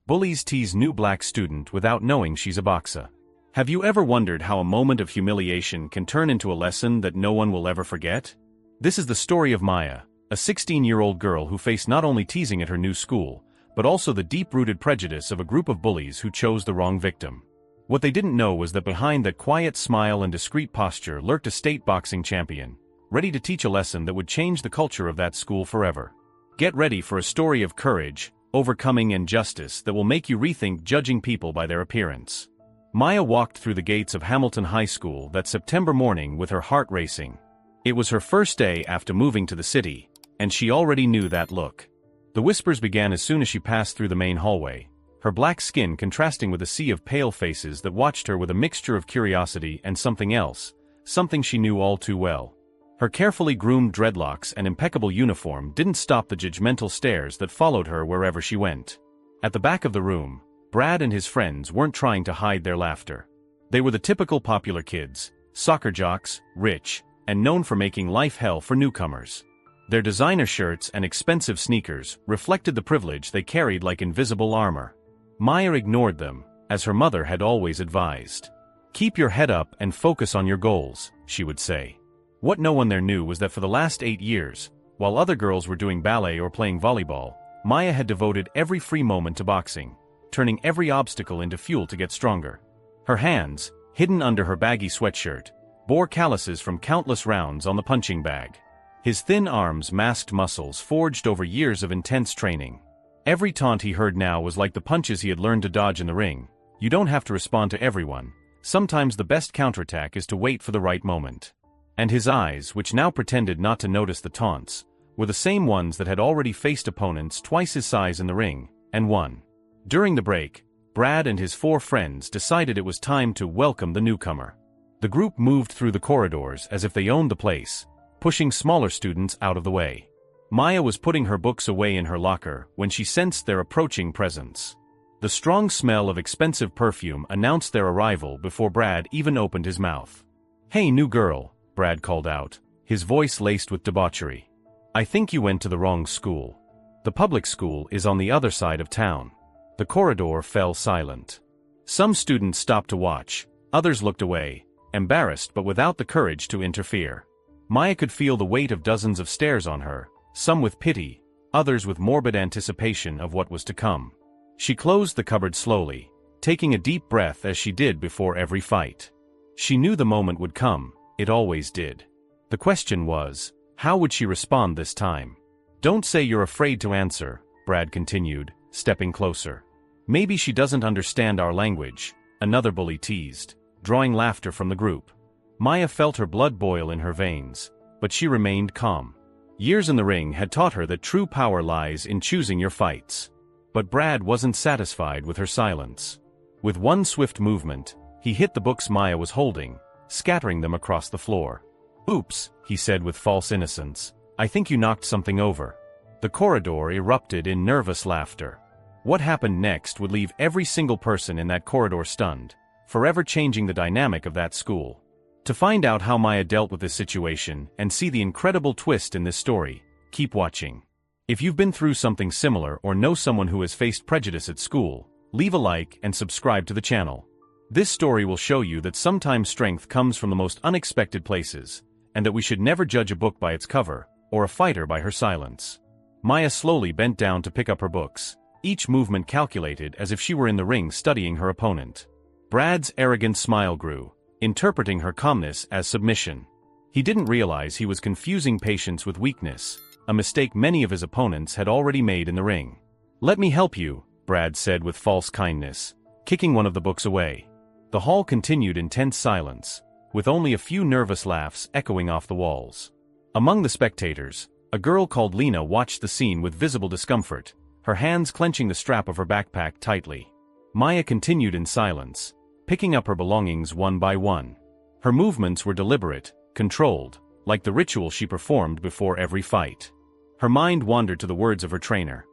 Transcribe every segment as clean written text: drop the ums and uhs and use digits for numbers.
Bullies tease new black student without knowing she's a boxer. Have you ever wondered how a moment of humiliation can turn into a lesson that no one will ever forget? This is the story of Maya, a 16-year-old girl who faced not only teasing at her new school, but also the deep-rooted prejudice of a group of bullies who chose the wrong victim. What they didn't know was that behind that quiet smile and discreet posture lurked a state boxing champion, ready to teach a lesson that would change the culture of that school forever. Get ready for a story of courage, overcoming injustice that will make you rethink judging people by their appearance. Maya walked through the gates of Hamilton High School that September morning with her heart racing. It was her first day after moving to the city, and she already knew that look. The whispers began as soon as she passed through the main hallway, her black skin contrasting with a sea of pale faces that watched her with a mixture of curiosity and something else, something she knew all too well. Her carefully groomed dreadlocks and impeccable uniform didn't stop the judgmental stares that followed her wherever she went. At the back of the room, Brad and his friends weren't trying to hide their laughter. They were the typical popular kids, soccer jocks, rich, and known for making life hell for newcomers. Their designer shirts and expensive sneakers reflected the privilege they carried like invisible armor. Maya ignored them, as her mother had always advised. "Keep your head up and focus on your goals," she would say. What no one there knew was that for the last 8 years, while other girls were doing ballet or playing volleyball, Maya had devoted every free moment to boxing, turning every obstacle into fuel to get stronger. Her hands, hidden under her baggy sweatshirt, bore calluses from countless rounds on the punching bag. His thin arms masked muscles forged over years of intense training. Every taunt he heard now was like the punches he had learned to dodge in the ring. You don't have to respond to everyone. Sometimes the best counterattack is to wait for the right moment. And his eyes, which now pretended not to notice the taunts, were the same ones that had already faced opponents twice his size in the ring, and won. During the break, Brad and his 4 friends decided it was time to welcome the newcomer. The group moved through the corridors as if they owned the place, pushing smaller students out of the way. Maya was putting her books away in her locker when she sensed their approaching presence. The strong smell of expensive perfume announced their arrival before Brad even opened his mouth. "Hey, new girl," Brad called out, his voice laced with debauchery. "I think you went to the wrong school. The public school is on the other side of town." The corridor fell silent. Some students stopped to watch, others looked away, embarrassed but without the courage to interfere. Maya could feel the weight of dozens of stares on her, some with pity, others with morbid anticipation of what was to come. She closed the cupboard slowly, taking a deep breath as she did before every fight. She knew the moment would come. It always did. The question was, how would she respond this time? "Don't say you're afraid to answer," Brad continued, stepping closer. "Maybe she doesn't understand our language," another bully teased, drawing laughter from the group. Maya felt her blood boil in her veins, but she remained calm. Years in the ring had taught her that true power lies in choosing your fights. But Brad wasn't satisfied with her silence. With one swift movement, he hit the books Maya was holding, scattering them across the floor. "Oops," he said with false innocence. "I think you knocked something over." The corridor erupted in nervous laughter. What happened next would leave every single person in that corridor stunned, forever changing the dynamic of that school. To find out how Maya dealt with this situation and see the incredible twist in this story, keep watching. If you've been through something similar or know someone who has faced prejudice at school, leave a like and subscribe to the channel. This story will show you that sometimes strength comes from the most unexpected places, and that we should never judge a book by its cover, or a fighter by her silence. Maya slowly bent down to pick up her books, each movement calculated as if she were in the ring studying her opponent. Brad's arrogant smile grew, interpreting her calmness as submission. He didn't realize he was confusing patience with weakness, a mistake many of his opponents had already made in the ring. "Let me help you," Brad said with false kindness, kicking one of the books away. The hall continued in tense silence, with only a few nervous laughs echoing off the walls. Among the spectators, a girl called Lena watched the scene with visible discomfort, her hands clenching the strap of her backpack tightly. Maya continued in silence, picking up her belongings one by one. Her movements were deliberate, controlled, like the ritual she performed before every fight. Her mind wandered to the words of her trainer.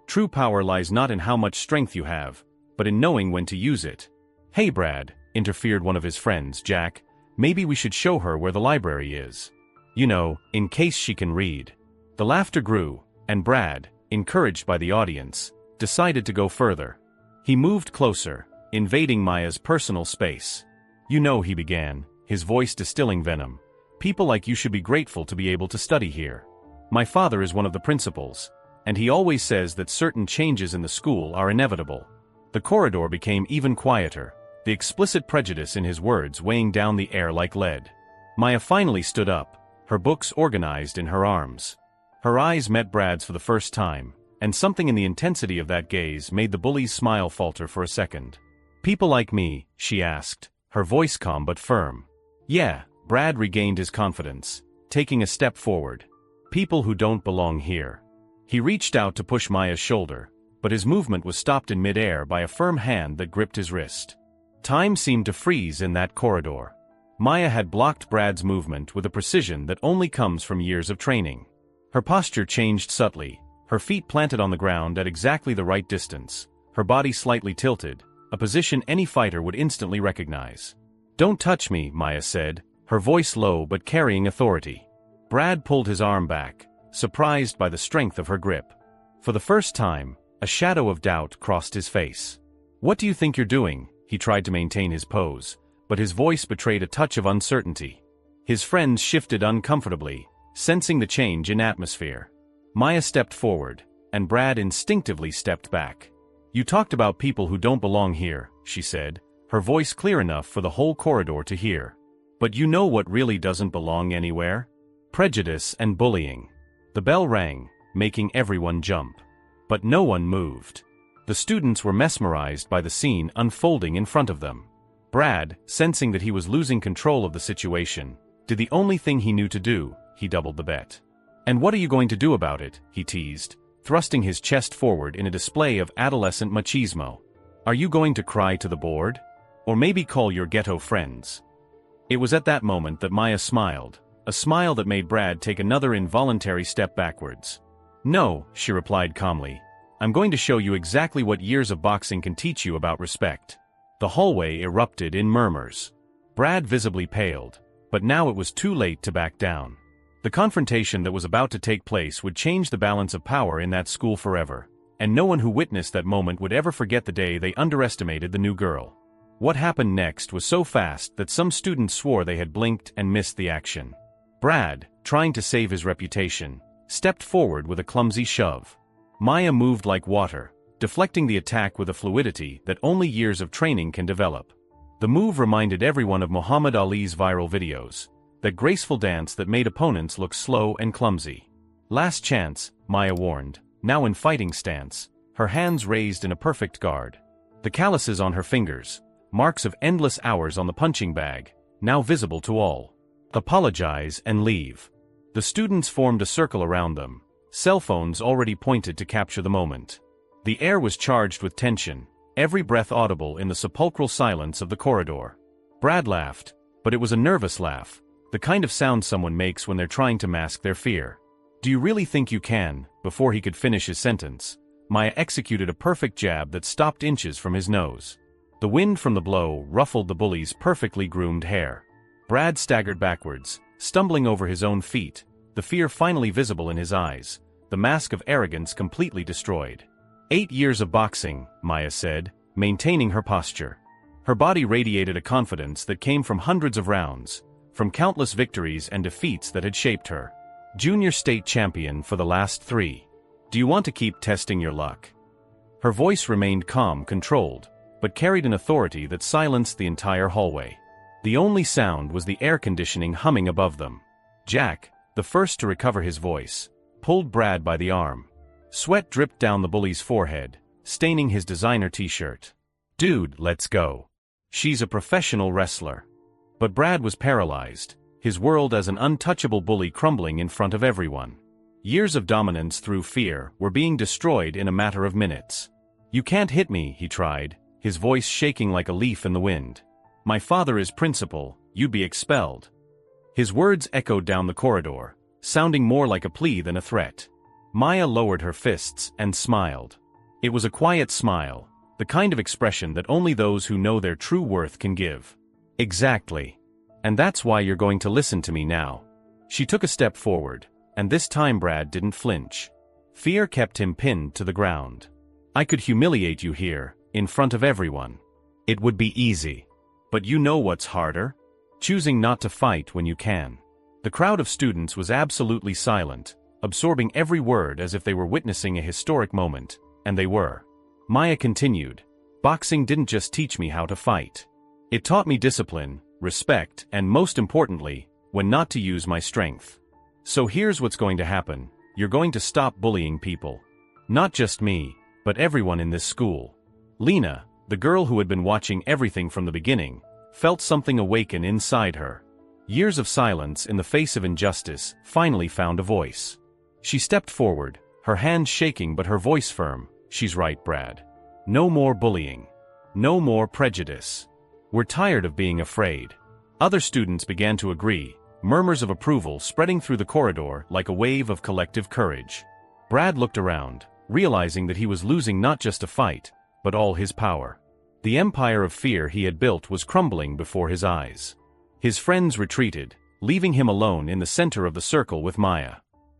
"True power lies not in how much strength you have, but in knowing when to use it." "Hey Brad," interfered one of his friends, Jack, "maybe we should show her where the library is. You know, in case she can read." The laughter grew, and Brad, encouraged by the audience, decided to go further. He moved closer, invading Maya's personal space. "You know," he began, his voice distilling venom, "people like you should be grateful to be able to study here. My father is one of the principals, and he always says that certain changes in the school are inevitable." The corridor became even quieter, the explicit prejudice in his words weighing down the air like lead. Maya finally stood up, her books organized in her arms. Her eyes met Brad's for the first time, and something in the intensity of that gaze made the bully's smile falter for a second. "People like me?" she asked, her voice calm but firm. "Yeah," Brad regained his confidence, taking a step forward. "People who don't belong here." He reached out to push Maya's shoulder, but his movement was stopped in midair by a firm hand that gripped his wrist. Time seemed to freeze in that corridor. Maya had blocked Brad's movement with a precision that only comes from years of training. Her posture changed subtly, her feet planted on the ground at exactly the right distance, her body slightly tilted, a position any fighter would instantly recognize. "Don't touch me," Maya said, her voice low but carrying authority. Brad pulled his arm back, surprised by the strength of her grip. For the first time, a shadow of doubt crossed his face. "What do you think you're doing?" He tried to maintain his pose, but his voice betrayed a touch of uncertainty. His friends shifted uncomfortably, sensing the change in atmosphere. Maya stepped forward, and Brad instinctively stepped back. "You talked about people who don't belong here," she said, her voice clear enough for the whole corridor to hear. "But you know what really doesn't belong anywhere? Prejudice and bullying." The bell rang, making everyone jump. But no one moved. The students were mesmerized by the scene unfolding in front of them. Brad, sensing that he was losing control of the situation, did the only thing he knew to do: he doubled the bet. "And what are you going to do about it?" he teased, thrusting his chest forward in a display of adolescent machismo. "Are you going to cry to the board? Or maybe call your ghetto friends?" It was at that moment that Maya smiled, a smile that made Brad take another involuntary step backwards. "No," she replied calmly. "I'm going to show you exactly what years of boxing can teach you about respect." The hallway erupted in murmurs. Brad visibly paled, but now it was too late to back down. The confrontation that was about to take place would change the balance of power in that school forever, and no one who witnessed that moment would ever forget the day they underestimated the new girl. What happened next was so fast that some students swore they had blinked and missed the action. Brad, trying to save his reputation, stepped forward with a clumsy shove. Maya moved like water, deflecting the attack with a fluidity that only years of training can develop. The move reminded everyone of Muhammad Ali's viral videos, that graceful dance that made opponents look slow and clumsy. "Last chance," Maya warned, now in fighting stance, her hands raised in a perfect guard. The calluses on her fingers, marks of endless hours on the punching bag, now visible to all. "Apologize and leave." The students formed a circle around them, cell phones already pointed to capture the moment. The air was charged with tension, every breath audible in the sepulchral silence of the corridor. Brad laughed, but it was a nervous laugh, the kind of sound someone makes when they're trying to mask their fear. "Do you really think you can?" Before he could finish his sentence, Maya executed a perfect jab that stopped inches from his nose. The wind from the blow ruffled the bully's perfectly groomed hair. Brad staggered backwards, stumbling over his own feet, the fear finally visible in his eyes, the mask of arrogance completely destroyed. 8 years of boxing," Maya said, maintaining her posture. Her body radiated a confidence that came from hundreds of rounds, from countless victories and defeats that had shaped her. "Junior state champion for the last 3. Do you want to keep testing your luck?" Her voice remained calm, controlled, but carried an authority that silenced the entire hallway. The only sound was the air conditioning humming above them. Jack, the first to recover his voice, pulled Brad by the arm. Sweat dripped down the bully's forehead, staining his designer t-shirt. "Dude, let's go. She's a professional wrestler." But Brad was paralyzed, his world as an untouchable bully crumbling in front of everyone. Years of dominance through fear were being destroyed in a matter of minutes. "You can't hit me," he tried, his voice shaking like a leaf in the wind. "My father is principal, you'd be expelled." His words echoed down the corridor, sounding more like a plea than a threat. Maya lowered her fists and smiled. It was a quiet smile, the kind of expression that only those who know their true worth can give. "Exactly. And that's why you're going to listen to me now." She took a step forward, and this time Brad didn't flinch. Fear kept him pinned to the ground. "I could humiliate you here, in front of everyone. It would be easy. But you know what's harder? Choosing not to fight when you can. The crowd of students was absolutely silent, absorbing every word as if they were witnessing a historic moment, and they were. Maya continued, "Boxing didn't just teach me how to fight. It taught me discipline, respect, and most importantly, when not to use my strength. So here's what's going to happen. You're going to stop bullying people. Not just me, but everyone in this school." Lena, the girl who had been watching everything from the beginning, felt something awaken inside her. Years of silence in the face of injustice finally found a voice. She stepped forward, her hands shaking but her voice firm. "She's right, Brad. No more bullying. No more prejudice. We're tired of being afraid." Other students began to agree, murmurs of approval spreading through the corridor like a wave of collective courage. Brad looked around, realizing that he was losing not just a fight, but all his power. The empire of fear he had built was crumbling before his eyes. His friends retreated, leaving him alone in the center of the circle with Maya.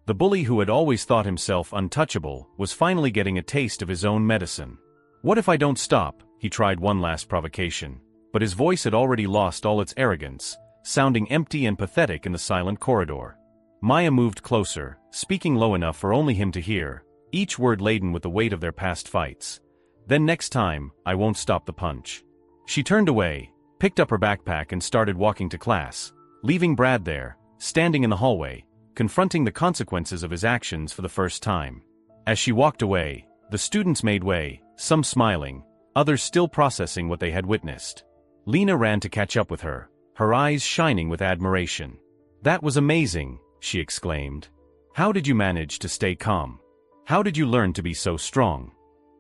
The bully who had always thought himself untouchable was finally getting a taste of his own medicine. "What if I don't stop?" He tried one last provocation, but his voice had already lost all its arrogance, sounding empty and pathetic in the silent corridor. Maya moved closer, speaking low enough for only him to hear, each word laden with the weight of their past fights. "Then next time, I won't stop the punch." She turned away, picked up her backpack and started walking to class, leaving Brad there, standing in the hallway, confronting the consequences of his actions for the first time. As she walked away, the students made way, some smiling, others still processing what they had witnessed. Lena ran to catch up with her, her eyes shining with admiration. "That was amazing," she exclaimed. "How did you manage to stay calm? How did you learn to be so strong?"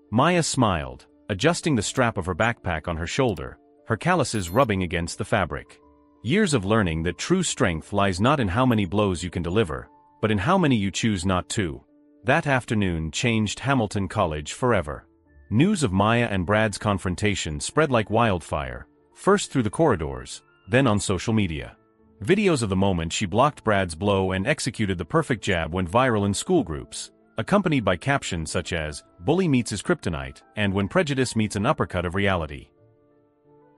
Maya smiled, adjusting the strap of her backpack on her shoulder, her calluses rubbing against the fabric. "Years of learning that true strength lies not in how many blows you can deliver, but in how many you choose not to." That afternoon changed Hamilton College forever. News of Maya and Brad's confrontation spread like wildfire, first through the corridors, then on social media. Videos of the moment she blocked Brad's blow and executed the perfect jab went viral in school groups, accompanied by captions such as, "Bully meets his kryptonite," and "When prejudice meets an uppercut of reality."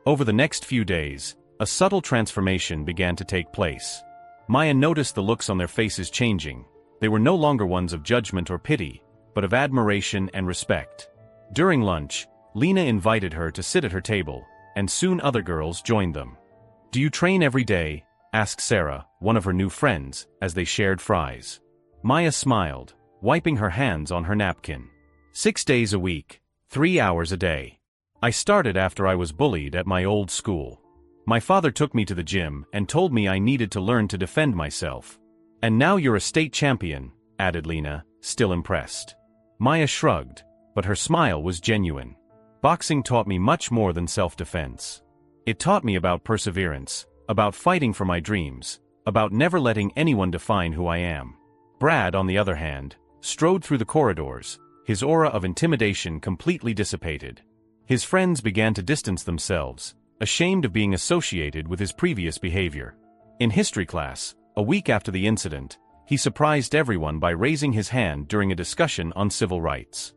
Over the next few days, a subtle transformation began to take place. Maya noticed the looks on their faces changing. They were no longer ones of judgment or pity, but of admiration and respect. During lunch, Lena invited her to sit at her table, and soon other girls joined them. "Do you train every day?" asked Sarah, one of her new friends, as they shared fries. Maya smiled, wiping her hands on her napkin. "6 days a week, 3 hours a day. I started after I was bullied at my old school. My father took me to the gym and told me I needed to learn to defend myself." "And now you're a state champion," added Lena, still impressed. Maya shrugged, but her smile was genuine. "Boxing taught me much more than self-defense. It taught me about perseverance, about fighting for my dreams, about never letting anyone define who I am." Brad, on the other hand, strode through the corridors, his aura of intimidation completely dissipated. His friends began to distance themselves, ashamed of being associated with his previous behavior. In history class, a week after the incident, he surprised everyone by raising his hand during a discussion on civil rights.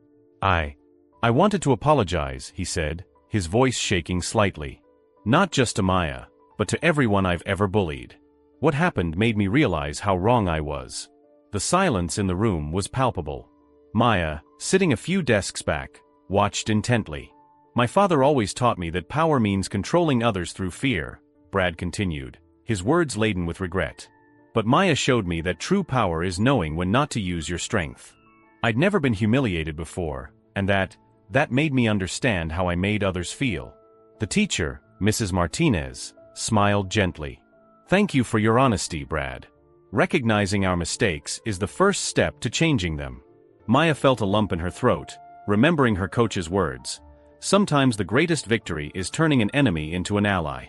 I wanted to apologize," he said, his voice shaking slightly. "Not just to Maya, but to everyone I've ever bullied. What happened made me realize how wrong I was." The silence in the room was palpable. Maya, sitting a few desks back, watched intently. "My father always taught me that power means controlling others through fear," Brad continued, his words laden with regret. "But Maya showed me that true power is knowing when not to use your strength. I'd never been humiliated before, and that made me understand how I made others feel." The teacher, Mrs. Martinez, smiled gently. "Thank you for your honesty, Brad. Recognizing our mistakes is the first step to changing them." Maya felt a lump in her throat, remembering her coach's words. Sometimes the greatest victory is turning an enemy into an ally.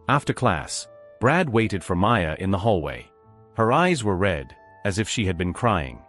After class, Brad waited for Maya in the hallway. Her eyes were red, as if she had been crying.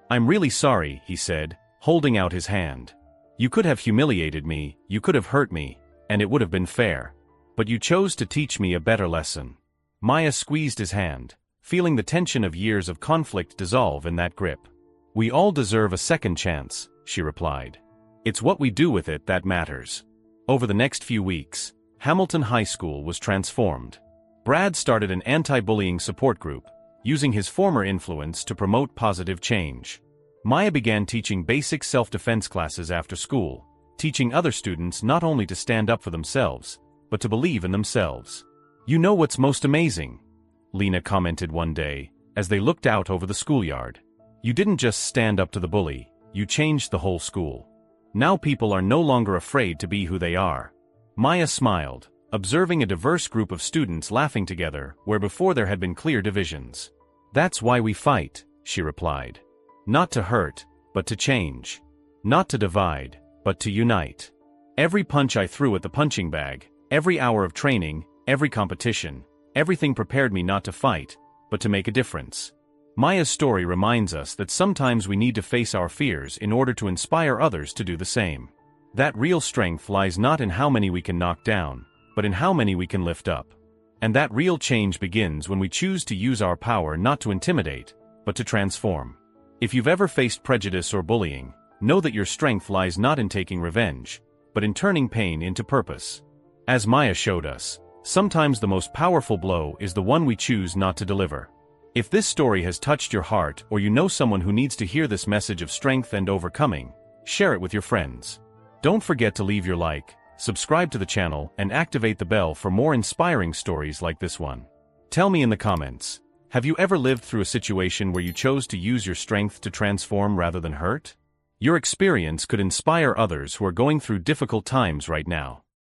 "I'm really sorry," he said, holding out his hand. "You could have humiliated me, you could have hurt me, and it would have been fair. But you chose to teach me a better lesson." Maya squeezed his hand, feeling the tension of years of conflict dissolve in that grip. "We all deserve a second chance," she replied. "It's what we do with it that matters." Over the next few weeks, Hamilton High School was transformed. Brad started an anti-bullying support group, using his former influence to promote positive change. Maya began teaching basic self-defense classes after school, teaching other students not only to stand up for themselves, but to believe in themselves. "You know what's most amazing?" Lena commented one day, as they looked out over the schoolyard. "You didn't just stand up to the bully, you changed the whole school. Now people are no longer afraid to be who they are." Maya smiled, observing a diverse group of students laughing together where before there had been clear divisions. "That's why we fight," she replied. "Not to hurt, but to change. Not to divide, but to unite. Every punch I threw at the punching bag, every hour of training, every competition, everything prepared me not to fight, but to make a difference." Maya's story reminds us that sometimes we need to face our fears in order to inspire others to do the same. That real strength lies not in how many we can knock down, but in how many we can lift up. And that real change begins when we choose to use our power not to intimidate, but to transform. If you've ever faced prejudice or bullying, know that your strength lies not in taking revenge, but in turning pain into purpose. As Maya showed us, sometimes the most powerful blow is the one we choose not to deliver. If this story has touched your heart or you know someone who needs to hear this message of strength and overcoming, share it with your friends. Don't forget to leave your like, subscribe to the channel, and activate the bell for more inspiring stories like this one. Tell me in the comments, have you ever lived through a situation where you chose to use your strength to transform rather than hurt? Your experience could inspire others who are going through difficult times right now.